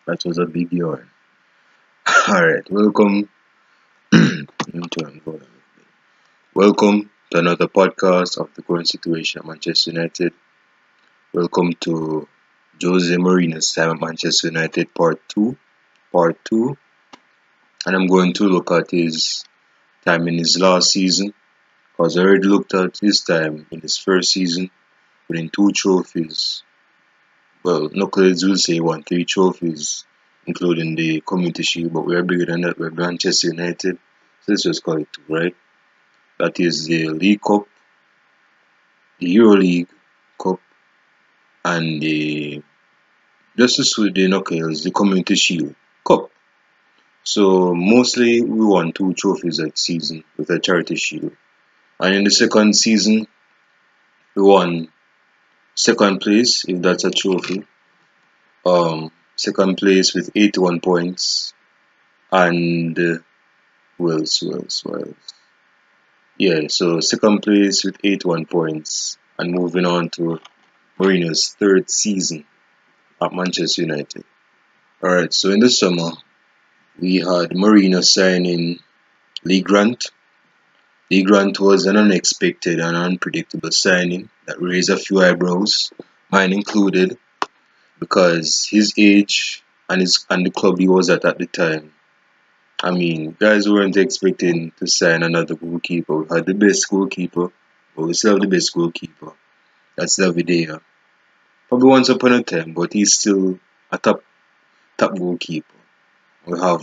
That was a big yawn. Alright, welcome. Let me turn volume. Welcome to another podcast of the current situation at Manchester United. Welcome to Jose Mourinho's time at Manchester United Part 2. Part 2. And I'm going to look at his time in his last season. Because I already looked at his time in his first season, winning 2 trophies. Well, Knuckles will say he won 3 trophies, including the Community Shield, but we are bigger than that. We're Manchester United, so let's just call it 2, right? That is the League Cup, the Euro League Cup, and just to suit the Knuckles, the Community Shield Cup. So mostly we won 2 trophies that season with a Charity Shield, and in the second season we won second place, if that's a trophy. Second place with 81 points, and Wales. Yeah, so second place with 81 points, and moving on to Mourinho's third season at Manchester United. Alright, so in the summer, we had Mourinho signing Lee Grant. Lee Grant was an unexpected and unpredictable signing that raised a few eyebrows, mine included, because his age and the club he was at the time. I mean, guys weren't expecting to sign another goalkeeper. We had the best goalkeeper, but we still have the best goalkeeper. That's David. Probably once upon a time, but he's still a top goalkeeper. We have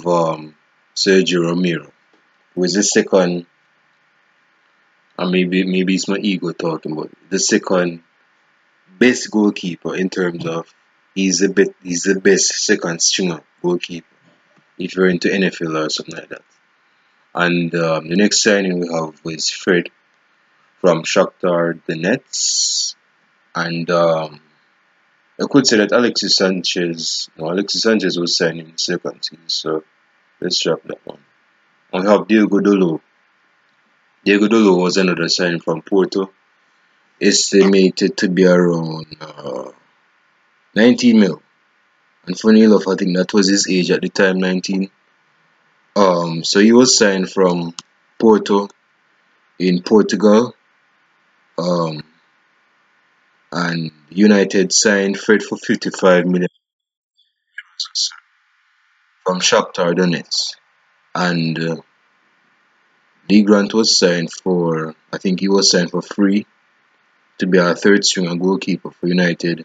Sergio Romero, who is the second, and maybe it's my ego talking, but the second best goalkeeper in terms of he's the best second stringer goalkeeper if you're into NFL or something like that. And the next signing we have was Fred from Shakhtar Donetsk, and I could say that Alexis Sanchez was signed in the second season, so let's drop that one. And we have Diego Dolo. Diego Dolo was another signing from Porto, estimated to be around 19 mil. And funny enough, I think that was his age at the time, 19. So he was signed from Porto in Portugal. And United signed Fred for 55 million from Shakhtar Donetsk. And Lee Grant was signed for, I think he was signed for free to be our third stringer goalkeeper for United,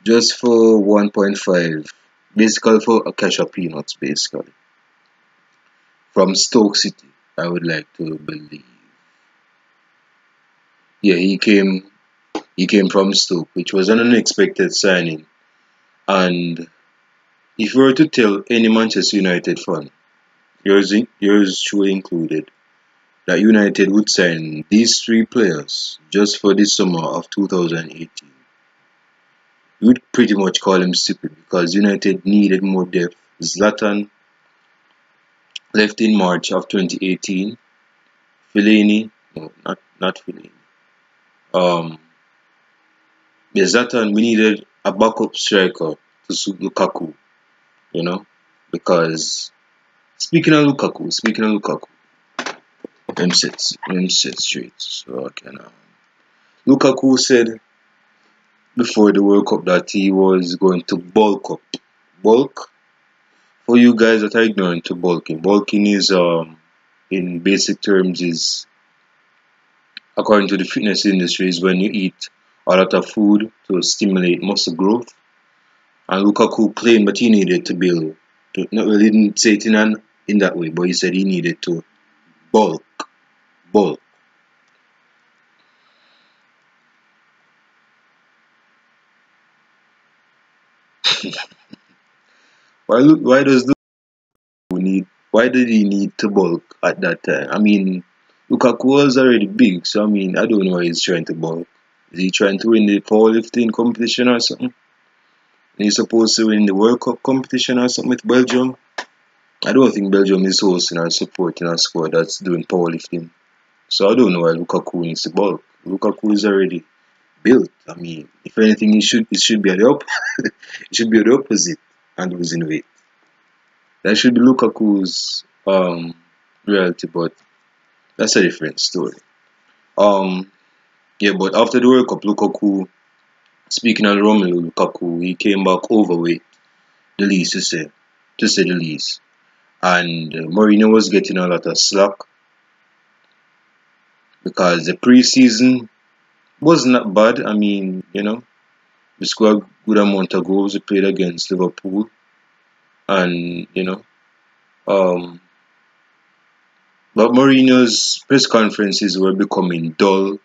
just for 1.5, basically for a cash of peanuts, basically. From Stoke City, I would like to believe. Yeah, he came from Stoke, which was an unexpected signing. And if you were to tell any Manchester United fan, yours truly included, that United would sign these 3 players just for the summer of 2018, you would pretty much call him stupid, because United needed more depth. Zlatan left in March of 2018. Fellaini, no, not Fellaini. Zlatan, we needed a backup striker to suit Lukaku, because speaking of Lukaku, let me sit straight so I can. Lukaku said before the World Cup that he was going to bulk up. Bulk, for you guys that are ignorant to bulking. Bulking is in basic terms is, according to the fitness industry, is when you eat a lot of food to stimulate muscle growth. And Lukaku claimed that he needed to build. No, he didn't say it in that way, but he said he needed to bulk. Why does why did he need to bulk at that time? I mean, Lukaku was already big, so I mean, I don't know why he's trying to bulk. Is he trying to win the powerlifting competition or something? He's supposed to win the World Cup competition or something with Belgium. I don't think Belgium is hosting or supporting a squad that's doing powerlifting. So I don't know why Lukaku needs to bulk. Lukaku is already built. I mean, if anything, it should be at the it should be the opposite. and losing weight. That should be Lukaku's reality, but that's a different story. Um, yeah, but after the World Cup, Lukaku, speaking of Romelu Lukaku, he came back overweight, the least to say the least. And Mourinho was getting a lot of slack because the preseason was not bad. I mean, we scored a good amount of goals. We played against Liverpool, and um, but Mourinho's press conferences were becoming dull,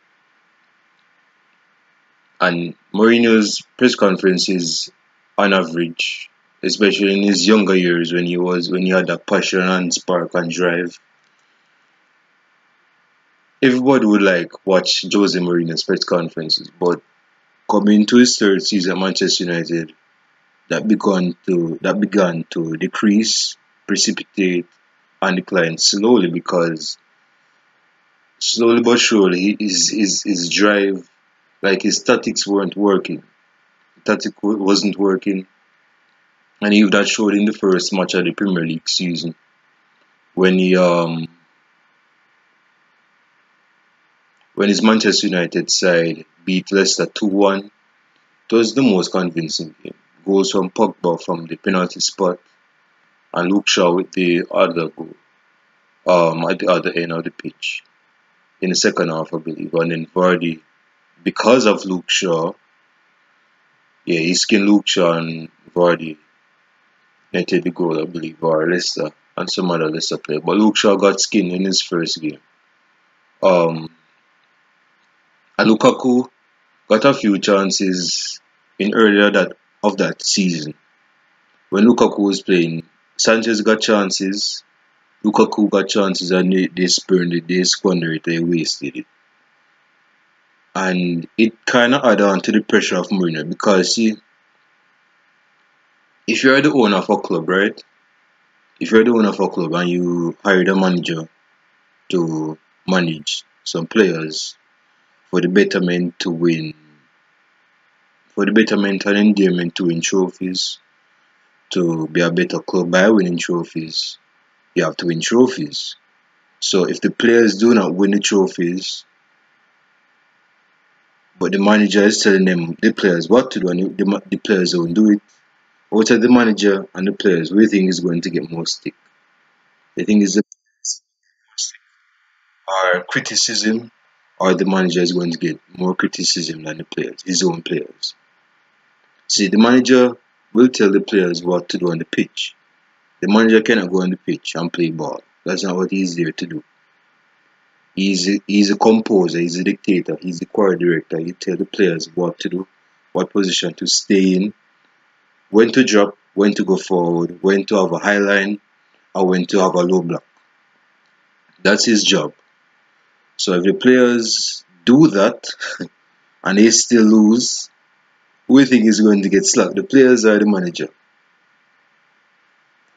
and Mourinho's press conferences, on average, especially in his younger years when he had that passion and spark and drive, everybody would like watch Jose Mourinho's press conferences. But coming to his third season at Manchester United, that began to decrease, precipitate, and decline slowly because slowly but surely his drive, like his tactics weren't working. Tactic wasn't working, and he that showed in the first match of the Premier League season when he when his Manchester United side beat Leicester 2-1. It was the most convincing game. Goals from Pogba from the penalty spot and Luke Shaw with the other goal at the other end of the pitch in the second half, I believe. And then Vardy, because of Luke Shaw, yeah, he skinned Luke Shaw and Vardy netted the goal, I believe, or Leicester and some other Leicester player. But Luke Shaw got skinned in his first game. Um, and Lukaku got a few chances in earlier of that season. When Lukaku was playing, Sanchez got chances, Lukaku got chances, and they spurned it, they squandered it, they wasted it. And it kind of added on to the pressure of Mourinho because, see, if you're the owner of a club, right? If you're the owner of a club and you hire a manager to manage some players for the betterment to win, for the betterment and endearment to win trophies, to be a better club by winning trophies, you have to win trophies. So if the players do not win the trophies, but the manager is telling them the players what to do and the players don't do it, out of the manager and the players, who do you think is going to get more stick? The thing is the or criticism, or the manager is going to get more criticism than the players, his own players. See, the manager will tell the players what to do on the pitch. The manager cannot go on the pitch and play ball. That's not what he's there to do. He's a composer, he's a dictator, he's the choir director. He tell the players what to do, what position to stay in, when to drop, when to go forward, when to have a high line, or when to have a low block. That's his job. So if the players do that and they still lose, who do you think is going to get slapped? The players or the manager?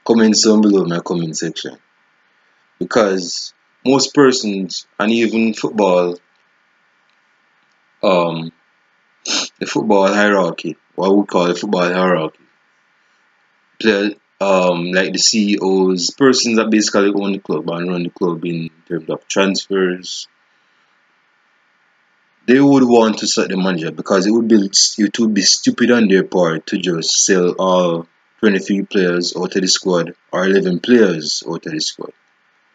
Comment down below in my comment section. Because most persons, and even football, um, the football hierarchy, what we call the football hierarchy, play, like the CEOs, persons that basically own the club and run the club in terms of transfers, they would want to sack the manager because it would be stupid on their part to just sell all 23 players out of the squad or 11 players out of the squad.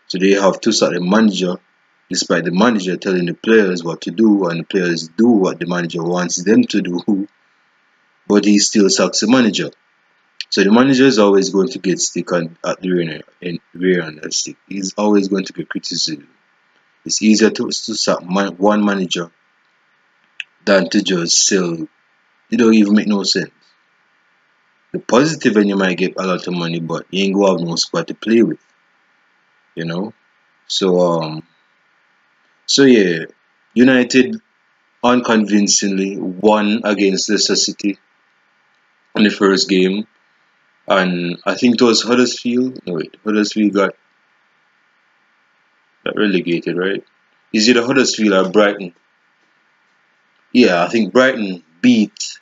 So they have to sack the manager, despite the manager telling the players what to do, and the players do what the manager wants them to do, but he still sacks the manager. So the manager is always going to get stick at the rear end of the stick. He's always going to get criticism. It's easier to sack one manager than to just sell. It don't even make no sense. The positive and you might get a lot of money, but you ain't gonna have no squad to play with. You know? So yeah, United unconvincingly won against Leicester City in the first game. And I think it was Huddersfield. No wait, Huddersfield got relegated, right? Is it Huddersfield or Brighton? Yeah, I think Brighton beat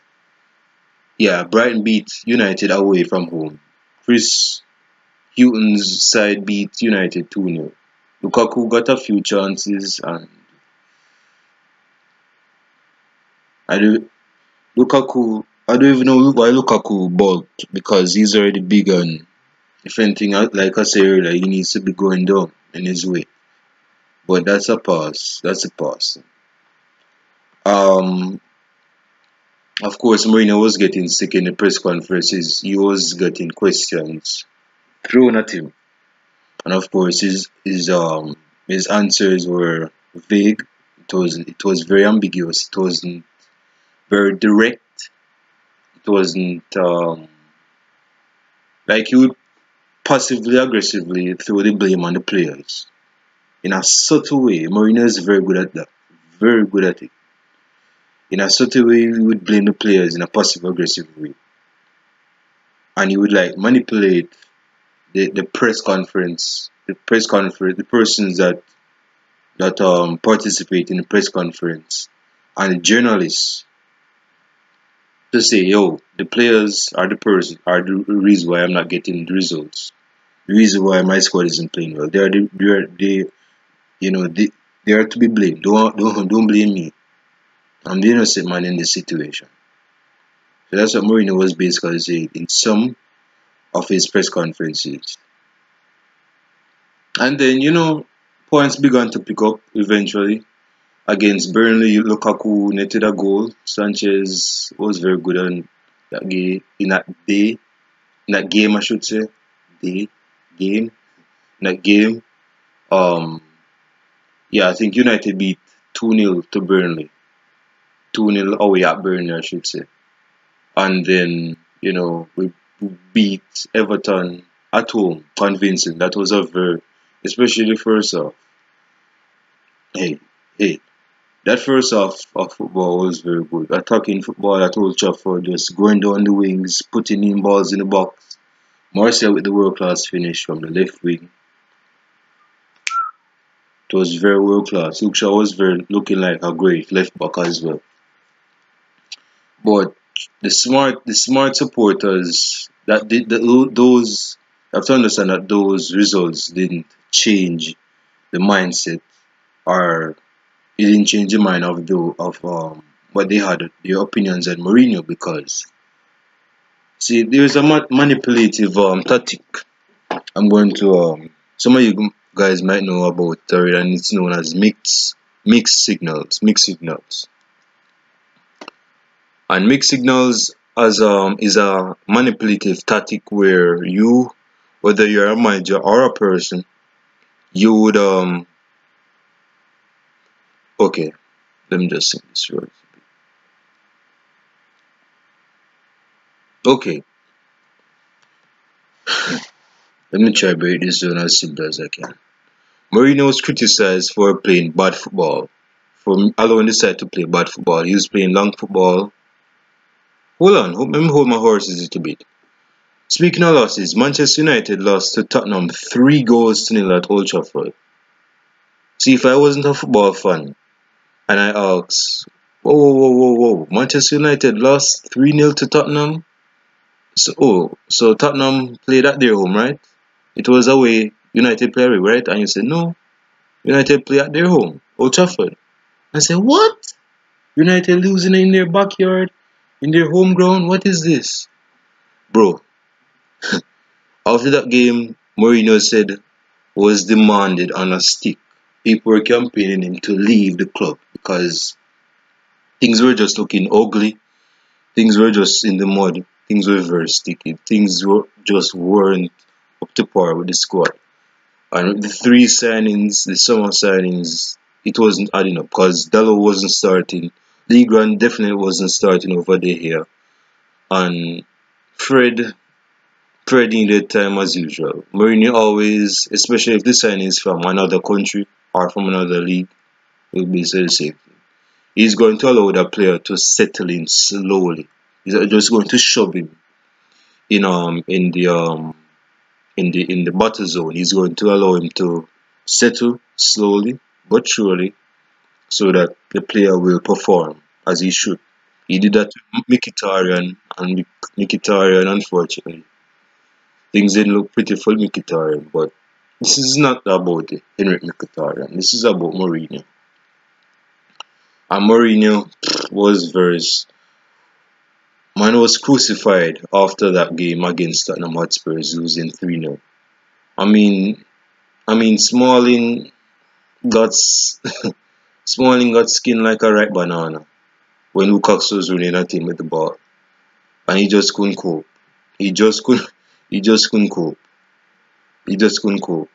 Yeah, Brighton beat United away from home. Chris Hughton's side beat United 2-0. Lukaku got a few chances, and I do Lukaku. I don't even know why Lukaku bulked, because he's already big, and if anything, like I said earlier, he needs to be going down in his weight. But that's a pass. That's a pass. Um, of course, Mourinho was getting sick in the press conferences. He was getting questions thrown at him, and of course, his answers were vague. It was very ambiguous. It wasn't very direct. It wasn't like he would passively aggressively throw the blame on the players in a subtle way. Mourinho is very good at that. Very good at it. In a subtle way, he would blame the players in a passive aggressive way, and he would like manipulate the the persons that participate in the press conference, and the journalists, to say, yo, the players are the reason why I'm not getting the results. The reason why my squad isn't playing well. They you know they are to be blamed. Don't blame me. I'm the innocent man in this situation. So that's what Mourinho was basically saying in some of his press conferences. And then, points began to pick up eventually. Against Burnley, Lukaku netted a goal. Sanchez was very good on that game, in that game, I should say. Day, game, in that game. Um, yeah, I think United beat 2-0 to Burnley. 2-0 away at Burnley, I should say. And then, we beat Everton at home, convincing. That was a very, especially the first half. Hey, hey, that first half of football was very good. Attacking football at Old Trafford, just going down the wings, putting in balls in the box. Martial with the world class finish from the left wing. It was very world class. Luke Shaw was very looking like a great left back as well. But the smart supporters that did those have to understand that those results didn't change the mindset, or it didn't change the mind of what they had their opinions on Mourinho, because see, there's a manipulative tactic. I'm going to some of you guys might know about it, and it's known as mixed signals. And mixed signals as is a manipulative tactic where you, whether you're a manager or a person, you would okay, let me just sing this word. Okay, let me try break this down as simple as I can. Mourinho was criticized for playing bad football, for allowing the side to play bad football. He was playing long football. Hold on, let me hold my horses a little bit. Speaking of losses, Manchester United lost to Tottenham 3 goals to 0 at Old Trafford. See, if I wasn't a football fan and I asked, whoa, Manchester United lost 3-0 to Tottenham? So Tottenham played at their home, right? It was away, United play away, right? And you said, no, United play at their home, Old Trafford. I said, what? United losing in their backyard, in their home ground? What is this? Bro, after that game, Mourinho said was demanded on a stick. People were campaigning him to leave the club because things were just looking ugly. Things were just in the mud. Things were very sticky. Things just weren't up to par with the squad. And the summer signings, it wasn't adding up because Dallo wasn't starting. Legrand definitely wasn't starting over there here. And Fred needed time as usual. Mourinho always, especially if the signing is from another country or from another league, will be the same. He's going to allow that player to settle in slowly. He's just going to shove him in the battle zone. He's going to allow him to settle slowly but surely, so that the player will perform as he should. He did that to Mkhitaryan, and Mkhitaryan, unfortunately, things didn't look pretty for Mkhitaryan. But this is not about Henrik Mkhitaryan. This is about Mourinho. And Mourinho was very man was crucified after that game against Tottenham Hotspurs, losing 3-0. I mean, Smalling got Smalling got skinned like a ripe banana when Lukaku was running at him with the ball, and he just couldn't cope. He just couldn't. He just couldn't cope. He just couldn't cope.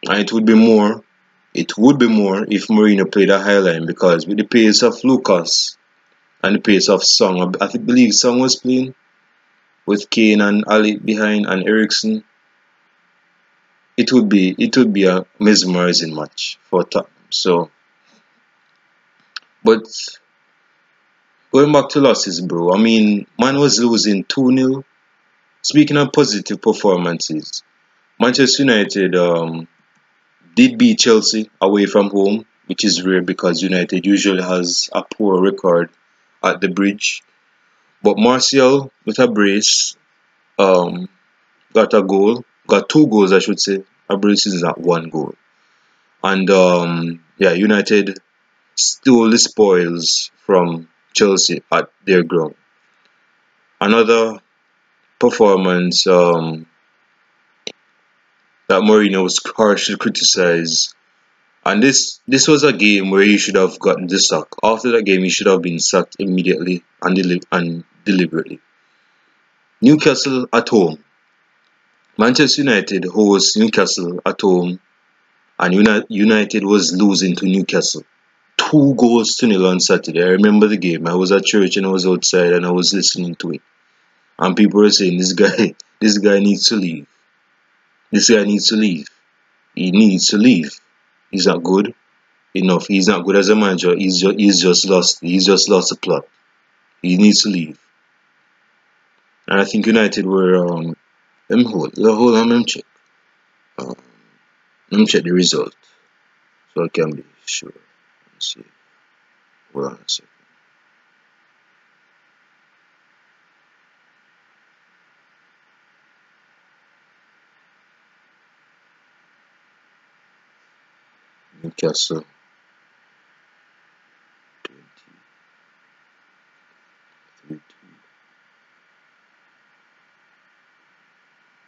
And it would be more. It would be more if Mourinho played a high line, because with the pace of Lucas and the pace of Song, I believe Song was playing with Kane and Ali behind and Ericsson. It would be a mesmerizing match for Tottenham. So, but going back to losses, bro. I mean, man was losing 2-0. Speaking of positive performances, Manchester United did beat Chelsea away from home, which is rare because United usually has a poor record at the bridge. But Martial with a brace um, got a goal, got two goals, I should say. A brace is not one goal. And yeah, United stole the spoils from Chelsea at their ground. Another performance that Mourinho was harshly criticized. And this was a game where he should have gotten the sack. After that game, he should have been sacked immediately and deliberately. Newcastle at home. Manchester United hosts Newcastle at home, and United was losing to Newcastle 2 goals to 0 on Saturday. I remember the game. I was at church and I was outside and I was listening to it. And people were saying this guy needs to leave. This guy needs to leave. He needs to leave. He's not good enough. He's not good as a manager. He's just lost. He's just lost the plot. He needs to leave. And I think United were hold on, let me check. Let me check the result so I can be sure. Let's see. Hold on a second. Newcastle 20.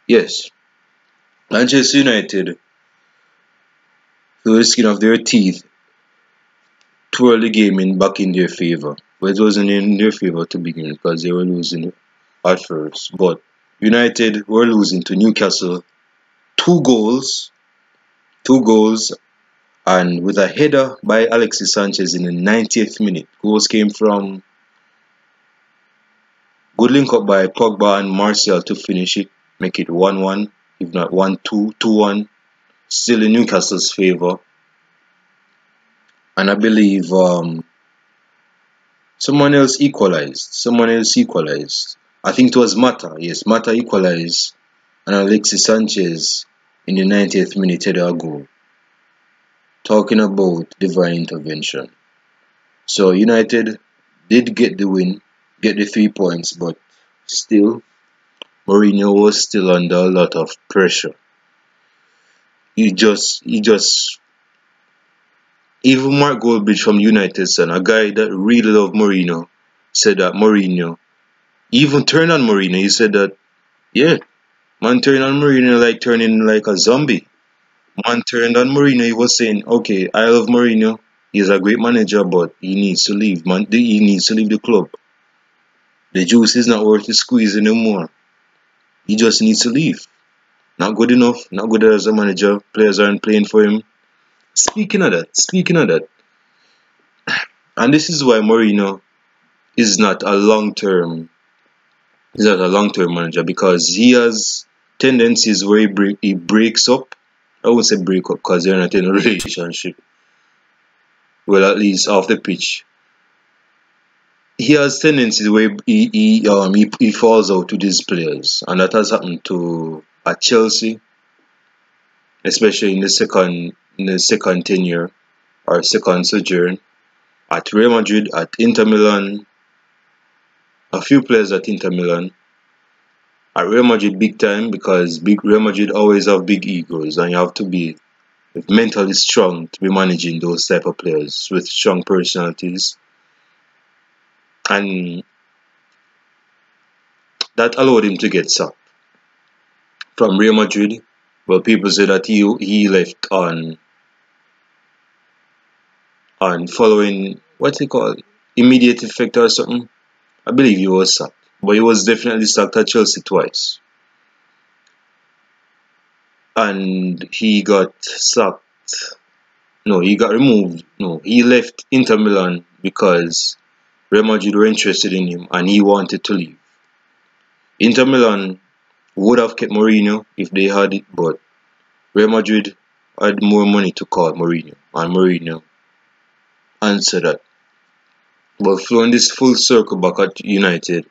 Yes, Manchester United, through the skin of their teeth, twirled the game back in their favour. But it wasn't in their favour to begin because they were losing at first. But United were losing to Newcastle 2 goals, and with a header by Alexis Sanchez in the 90th minute. Goals came from good link up by Pogba and Martial to finish it, make it 1-1, if not 1-2, 2-1, still in Newcastle's favour. And I believe someone else equalized. I think it was Mata. Yes, Mata equalized, and Alexis Sanchez in the 90th minute had a goal. Talking about divine intervention. So United did get the win, get the 3 points, but still, Mourinho was still under a lot of pressure. Even Mark Goldbridge from United, son, a guy that really loved Mourinho, said that Mourinho, he even turned on Mourinho. He said that, yeah, man turned on Mourinho like turning like a zombie. Man turned on Mourinho. He was saying, okay, I love Mourinho. He's a great manager, but he needs to leave. Man, he needs to leave the club. The juice is not worth the squeeze anymore. He just needs to leave. Not good enough. Not good as a manager. Players aren't playing for him. Speaking of that, and this is why Mourinho is not a long-term manager, because he has tendencies where he breaks up. I won't say break up because they're not in a relationship. Well, at least off the pitch. He has tendencies where he falls out with his players, and that has happened to at Chelsea, especially in the second tenure or second sojourn, at Real Madrid, at Inter Milan, a few players at Inter Milan. At Real Madrid, big time, because Real Madrid always have big egos, and you have to be mentally strong to be managing those type of players with strong personalities, and that allowed him to get sacked from Real Madrid. Well, people say that he left on following what's it called, immediate effect or something. I believe he was sacked, but he was definitely sacked at Chelsea twice, and he got sacked. No, he got removed. No, he left Inter Milan because Real Madrid were interested in him and he wanted to leave. Inter Milan would have kept Mourinho if they had it, but Real Madrid had more money to call Mourinho, and Mourinho answered that. But flowing this full circle back at United's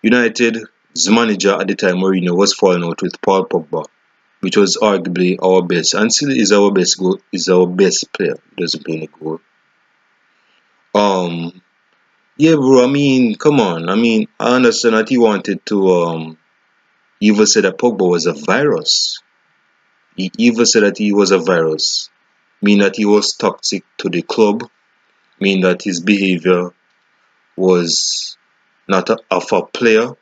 manager at the time, Mourinho, was falling out with Paul Pogba, which was arguably our best, and still is our best player. He doesn't play any goal. Yeah, bro. I mean, come on. I mean, I understand that he wanted to. He even said that Pogba was a virus. He even said that he was a virus, meaning that he was toxic to the club, meaning that his behavior was not of a player,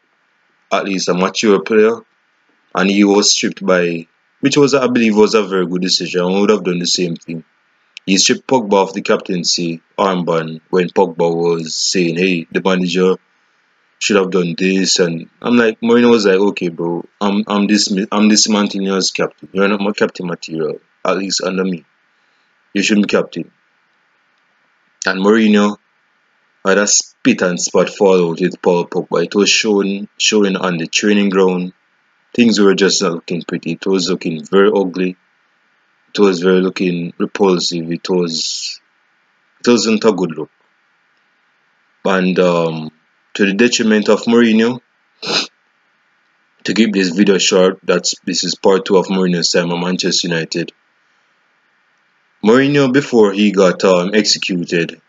at least a mature player, and he was stripped by, which was, I believe, was a very good decision. I would have done the same thing. He stripped Pogba of the captaincy armband when Pogba was saying, "Hey, the manager should have done this," and I'm like, Mourinho was like, "Okay, bro, I'm dismantling you as captain. You're not my captain material, at least under me. You shouldn't be captain." And Mourinho had a spit and spat fallout with Paul Pogba. It was showing on the training ground. Things were just not looking pretty. It was looking very ugly. It was very looking repulsive. It wasn't a good look. And to the detriment of Mourinho, to keep this video short, this is part 2 of Mourinho's time at Manchester United. Mourinho, before he got executed,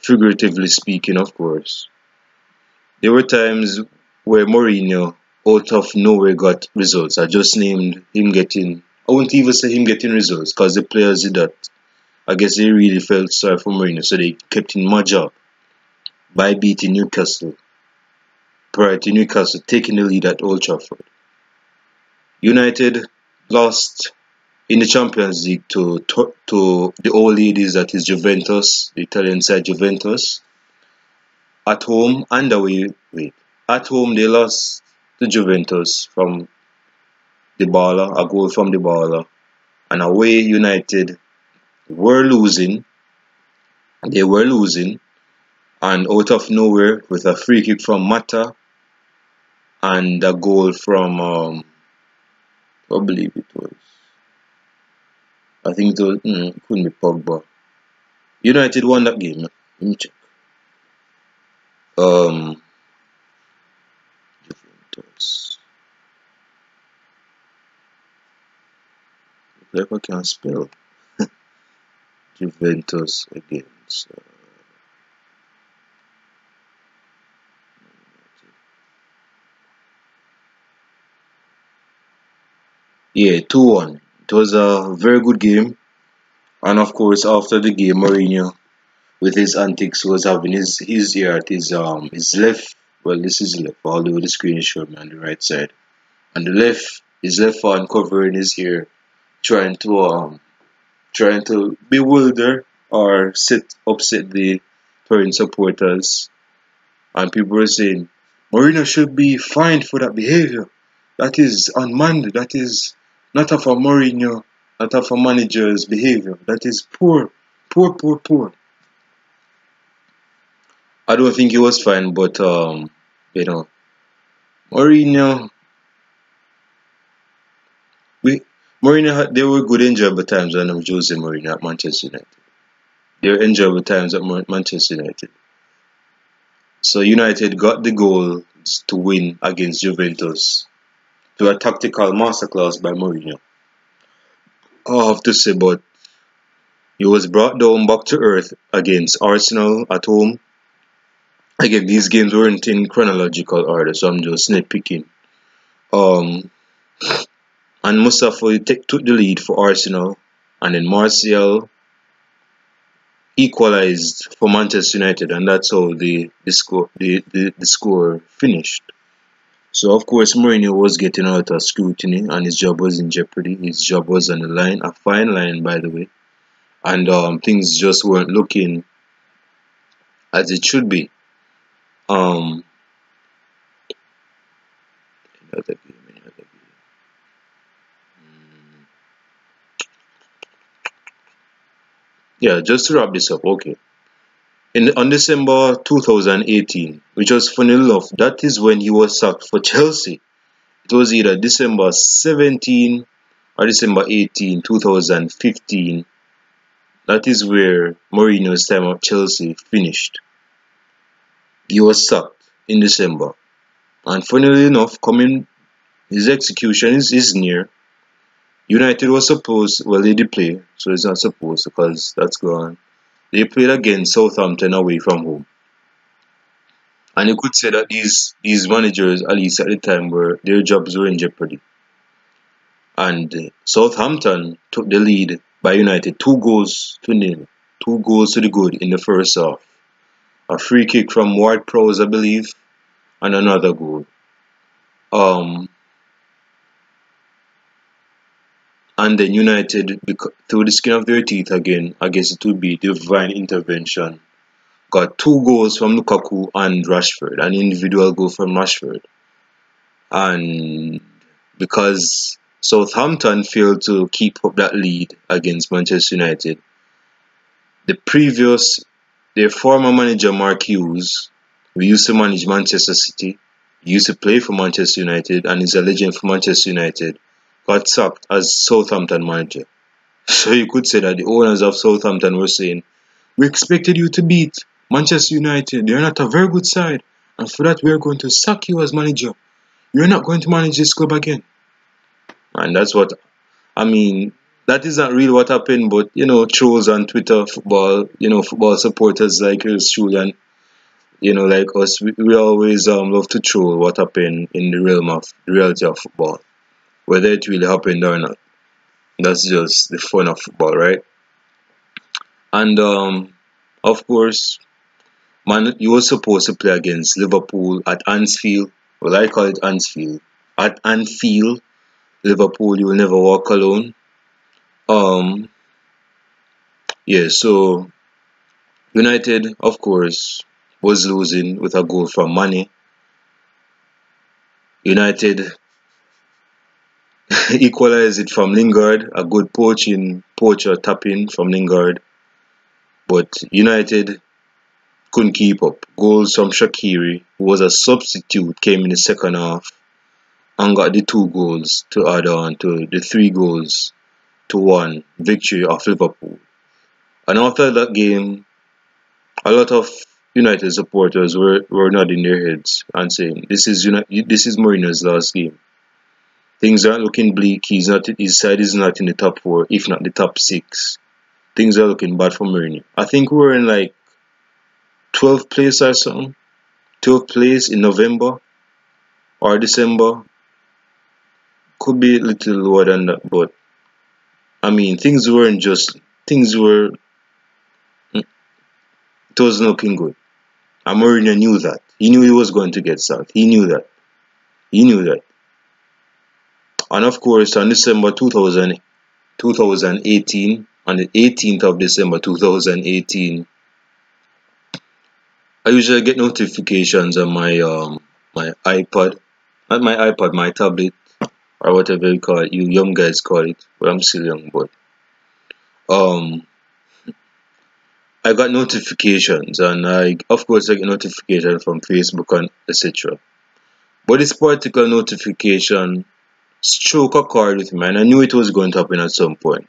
figuratively speaking, of course, there were times where Mourinho, out of nowhere, got results. I just named him getting, I wouldn't even say him getting results, because the players did that. I guess they really felt sorry for Mourinho, so they kept him my job by beating Newcastle. Prior to Newcastle taking the lead at Old Trafford, United lost in the Champions League to the old ladies, that is Juventus, the Italian side Juventus. At home and away. At home they lost to Juventus from Dybala, a goal from Dybala, and away United were losing. They were losing, and out of nowhere, with a free kick from Mata and a goal from I believe it was. I think it was. It couldn't be Pogba. United won that game. Let me check. Juventus. Like I can spell Juventus against. Yeah, 2-1. It was a very good game, and of course, after the game, Mourinho, with his antics, was having his ear at his left. Well, this is left, although the screen is showing me on the right side. On the left, his left hand covering his ear, trying to bewilder or upset the Turin supporters. And people were saying Mourinho should be fined for that behavior. That is unmanly. That is not of a Mourinho, not of a manager's behavior. That is poor, poor, poor, poor. I don't think he was fine, but you know, Mourinho, they were good, enjoyable times when Jose Mourinho at Manchester United. They were enjoyable times at Manchester United. So United got the goal to win against Juventus to a tactical masterclass by Mourinho. I have to say, but He was brought down back to earth against Arsenal at home. Again, these games weren't in chronological order, so I'm just nitpicking. Um, and Mustafa took the lead for Arsenal, and then Martial equalized for Manchester United, and that's how the score finished. So of course Mourinho was getting a lot of scrutiny, and his job was in jeopardy. His job was on the line, a fine line, by the way, and things just weren't looking as it should be. Um, yeah, just to wrap this up, okay. On December 2018, which was funny enough, that is when he was sacked for Chelsea. It was either December 17 or December 18, 2015. That is where Mourinho's time at Chelsea finished. He was sacked in December. And funnily enough, his execution is near. United was supposed, well, they did play, so it's not supposed because that's gone. They played against Southampton away from home. And you could say that these managers, at least at the time, their jobs were in jeopardy. And Southampton took the lead by United 2 goals to 0. 2 goals to the good in the first half. A free kick from Ward-Prowse, I believe, and another goal. And then United, through the skin of their teeth again, I guess it would be divine intervention, got 2 goals from Lukaku and Rashford, an individual goal from Rashford. And because Southampton failed to keep up that lead against Manchester United, their former manager Mark Hughes, who used to manage Manchester City, used to play for Manchester United, and is a legend for Manchester United, got sacked as Southampton manager. So you could say that the owners of Southampton were saying, "We expected you to beat Manchester United. They're not a very good side, and for that we're going to sack you as manager. You're not going to manage this club again." And that's what I mean. That is not really what happened, but trolls on Twitter, football supporters like us, truly, and like us, we always love to troll what happened in the realm of the reality of football, whether it really happened or not. That's just the fun of football, right? And of course, man, you were supposed to play against Liverpool at Anfield. Well, I call it Anfield. At Anfield, Liverpool, you will never walk alone. Um, yeah, so United, of course, was losing with a goal from Mane. United equalized it from Lingard, a good poacher tapping from Lingard. But United couldn't keep up. Goals from Shaqiri, who was a substitute, came in the second half and got the 2 goals to add on to the 3 goals to 1 victory of Liverpool. And after that game, a lot of United supporters were nodding their heads and saying, "This is Mourinho's last game. Things aren't looking bleak. His side is not in the top 4, if not the top 6. Things are looking bad for Mourinho." I think we were in like 12th place or something. 12th place in November or December. Could be a little lower than that, but I mean, things were. It wasn't looking good. And Mourinho knew that. He knew he was going to get sacked. He knew that. And of course, on December 2018, on the 18th of December 2018, I usually get notifications on my iPad, not my iPad, my tablet, or whatever you call it. You young guys call it, but I'm still young. But I got notifications, and of course I get notifications from Facebook and etc. But this particular notification struck a chord with me, and I knew it was going to happen at some point.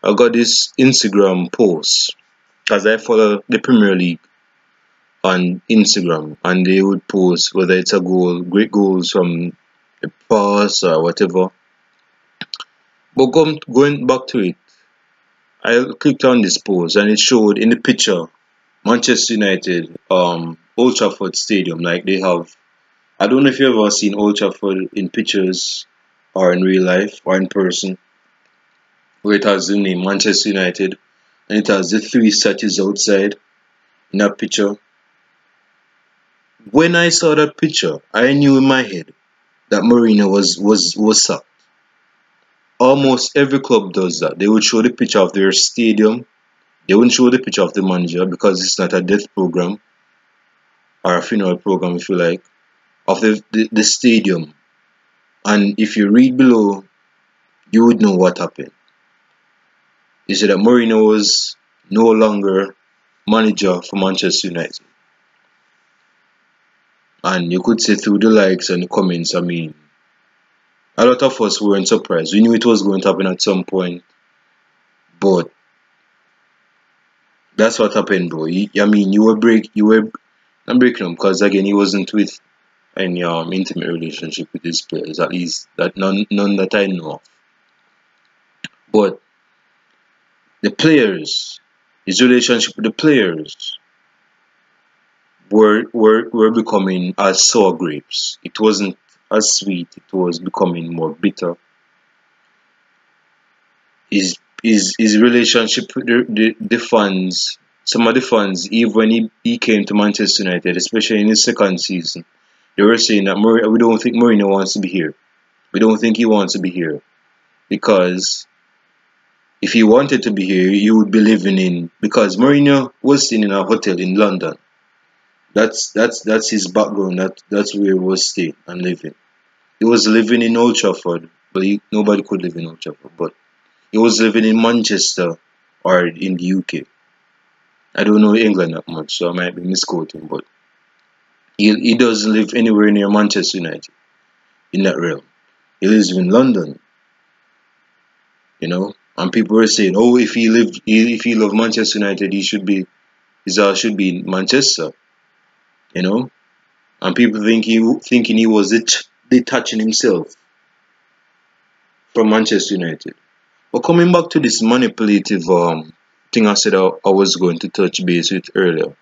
I got this Instagram post because I follow the Premier League on Instagram, and they would post whether it's a goal, great goals from the past or whatever. But going back to it, I clicked on this post and it showed in the picture Manchester United, Old Trafford Stadium. Like they have, I don't know if you've ever seen Old Trafford in pictures or in real life or in person, where it has the name Manchester United and it has the three statues outside in that picture. When I saw that picture, I knew in my head that Mourinho was sacked. Almost every club does that. They would show the picture of their stadium. They wouldn't show the picture of the manager because it's not a death program or a funeral program, if you like, of the stadium. And if you read below, you would know what happened. You see that Mourinho was no longer manager for Manchester United. And you could say through the likes and the comments, I mean, a lot of us weren't surprised. We knew it was going to happen at some point, but that's what happened, bro. I mean, you were not breaking up because again, he wasn't with any intimate relationship with his players, at least that none that I know of. But the players, his relationship with the players were becoming as sour grapes. It wasn't as sweet. It was becoming more bitter. His relationship with the fans, some of the fans, even when he came to Manchester United, especially in his second season, they were saying that we don't think Mourinho wants to be here. We don't think he wants to be here because if he wanted to be here, he would be living in, because Mourinho was staying in a hotel in London. That's his background. That's where he was staying and living. He was living in Old Trafford, but nobody could live in Old Trafford. But he was living in Manchester or in the UK. I don't know England that much, so I might be misquoting, but he doesn't live anywhere near Manchester United in that realm. He lives in London, you know. And people were saying, "Oh, if he loved Manchester United, his house should be in Manchester," you know. And people thinking he was detaching himself from Manchester United. But coming back to this manipulative thing I said I was going to touch base with earlier,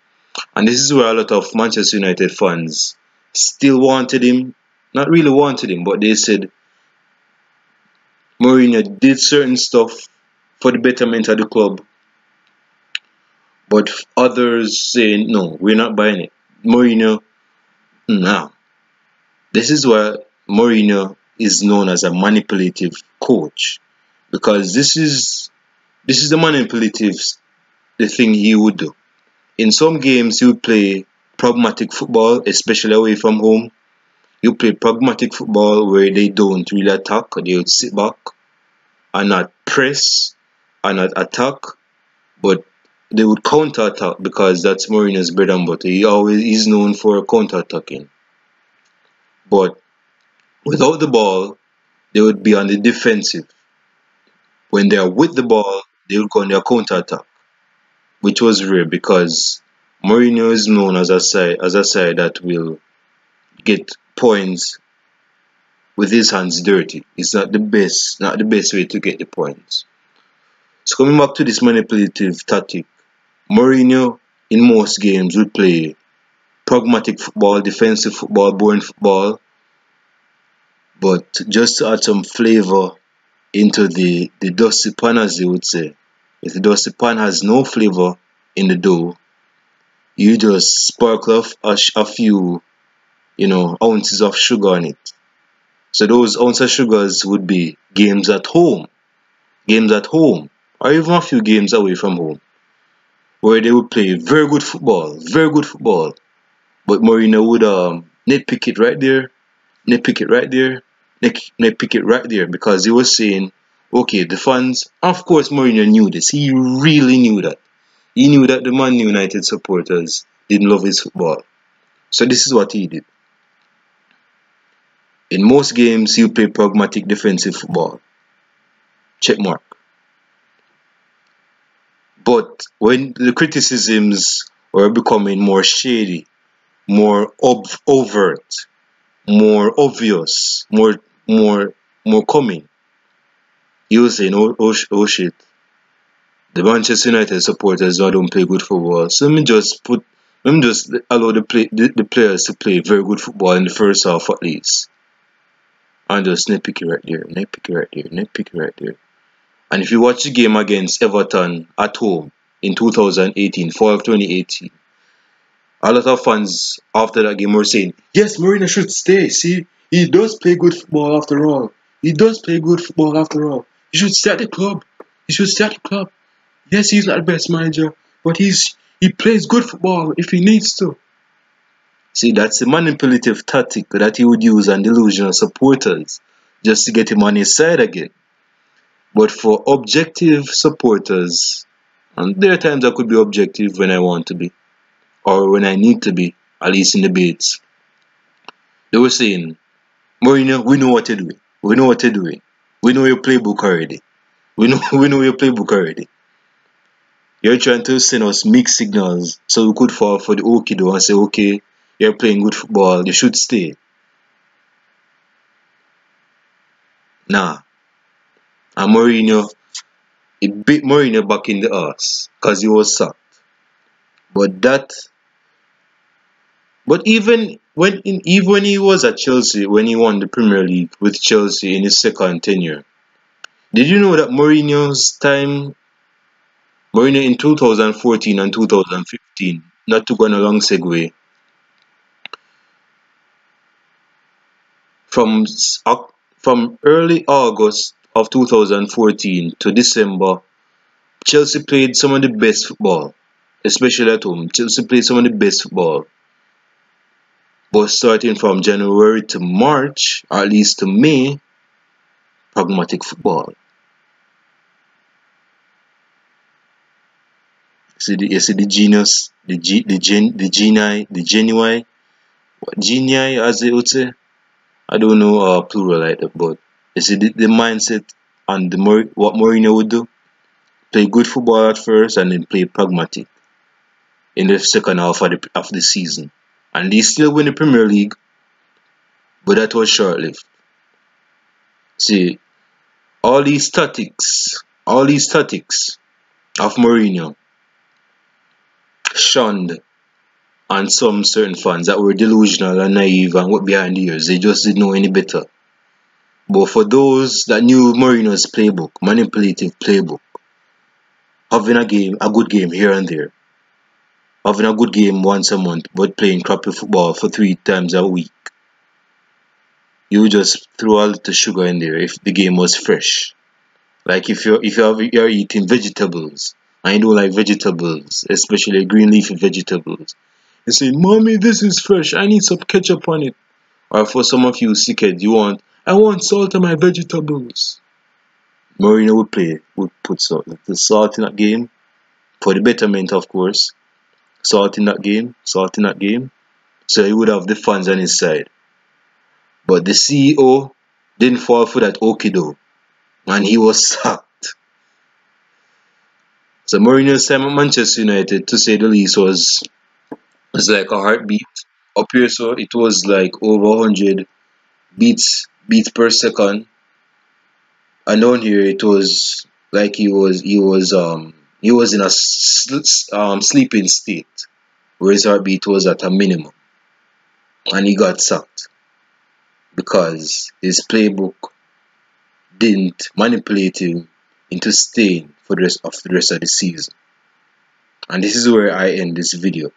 and this is where a lot of Manchester United fans still wanted him, not really wanted him, but they said Mourinho did certain stuff for the betterment of the club, but others saying no, we're not buying it. Mourinho, nah. This is why Mourinho is known as a manipulative coach, because this is the manipulative the thing he would do. In some games, he would play pragmatic football, especially away from home. He would play pragmatic football where they don't really attack. They would sit back and not press and not attack, but they would counter attack because that's Mourinho's bread and butter. He's known for counter attacking. But without the ball, they would be on the defensive. When they are with the ball, they would go on their counter attack, which was rare because Mourinho is known as a side that will get points with his hands dirty. It's not the best way to get the points. So coming back to this manipulative tactic, Mourinho in most games would play pragmatic football, defensive football, boring football, but just to add some flavor into the dusty pan, as they would say. If the dusty pan has no flavor in the dough, you just sparkle off a few, ounces of sugar on it. So those ounces of sugars would be games at home, or even a few games away from home, where they would play very good football, but Mourinho would nitpick it right there, nitpick it right there, nitpick it right there, because he was saying, okay, the fans, of course Mourinho knew this, he really knew that. He knew that the Man United supporters didn't love his football. So this is what he did. In most games, he would play pragmatic defensive football. Check mark. But when the criticisms were becoming more shady, more overt, more obvious, more coming, he was saying, oh shit, The Manchester United supporters don't play good football. So let me just allow the players to play very good football in the first half at least. And just nitpicky right there, nitpicky right there, nitpicky right there. And if you watch the game against Everton at home in 2018, fall of 2018, a lot of fans after that game were saying, yes, Mourinho should stay. See, he does play good football after all. He does play good football after all. He should stay at the club. He should stay at the club. Yes, he's not the best manager, but he plays good football if he needs to. See, that's a manipulative tactic that he would use on delusional supporters just to get him on his side again. But for objective supporters, and there are times I could be objective when I want to be, or when I need to be, at least in debates, they were saying, Mourinho, we know what you're doing. We know what you're doing. We know your playbook already. We know your playbook already. You're trying to send us mixed signals so we could fall for the okie-do and say, okay, you're playing good football, you should stay. Nah. And Mourinho, it bit Mourinho back in the ass because he was sacked. But even when he was at Chelsea, when he won the Premier League with Chelsea in his second tenure, did you know that Mourinho in 2014 and 2015, not to go on a long segue, from early August of 2014 to December, Chelsea played some of the best football, especially at home. Chelsea played some of the best football. But starting from January to March, or at least to May, pragmatic football. You see the genius, the genii, as they would say. I don't know plural like that, but you see the mindset and what Mourinho would do. Play good football at first and then play pragmatic in the second half of the season. And they still win the Premier League, but that was short-lived. See, all these tactics of Mourinho shunned on some certain fans that were delusional and naive and went behind the ears. They just didn't know any better. But for those that knew Mourinho's playbook, manipulative playbook, having a good game here and there, having a good game once a month, but playing crappy football for 3 times a week, you just throw a little sugar in there if the game was fresh. Like if you're eating vegetables and you don't like vegetables, especially green leafy vegetables, you say, "Mommy, this is fresh. I need some ketchup on it." Or for some of you sickheads, I want salt on my vegetables. Mourinho would put the salt in that game for the betterment, of course. Salt in that game. So he would have the fans on his side. But the CEO didn't fall for that okie-do, and he was sacked. So Mourinho's time at Manchester United, to say the least, was like a heartbeat. Up here, so it was like over 100 beats per second, and down here it was like he was in a sleeping state, where his heartbeat was at a minimum, and he got sacked because his playbook didn't manipulate him into staying for the rest of the season. And this is where I end this video.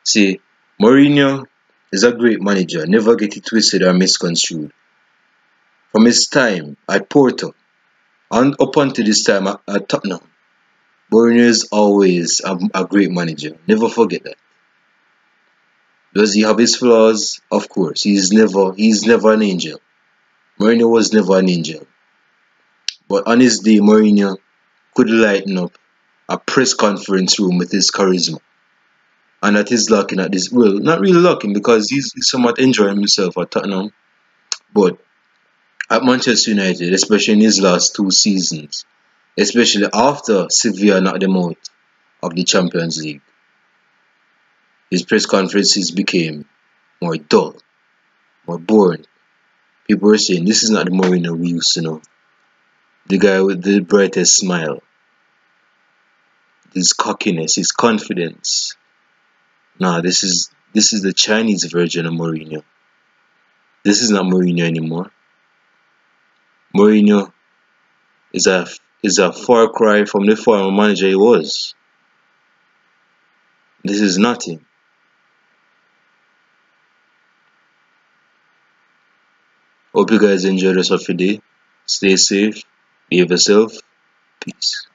See, Mourinho is a great manager, never get it twisted or misconstrued. From his time at Porto and up until this time at Tottenham, Mourinho is always a great manager. Never forget that. Does he have his flaws? Of course. He's never an angel. Mourinho was never an angel. But on his day, Mourinho could lighten up a press conference room with his charisma. And that is lacking at this. Well, not really lacking because he's somewhat enjoying himself at Tottenham. But at Manchester United, especially in his last 2 seasons, especially after Sevilla knocked them out of the Champions League, his press conferences became more dull, more boring. People were saying, this is not the Mourinho we used to know. The guy with the brightest smile. his cockiness, his confidence. Nah, this is the Chinese version of Mourinho. This is not Mourinho anymore. Mourinho is a far cry from the former manager he was. This is nothing. Hope you guys enjoy the rest of your day. Stay safe. Behave yourself. Peace.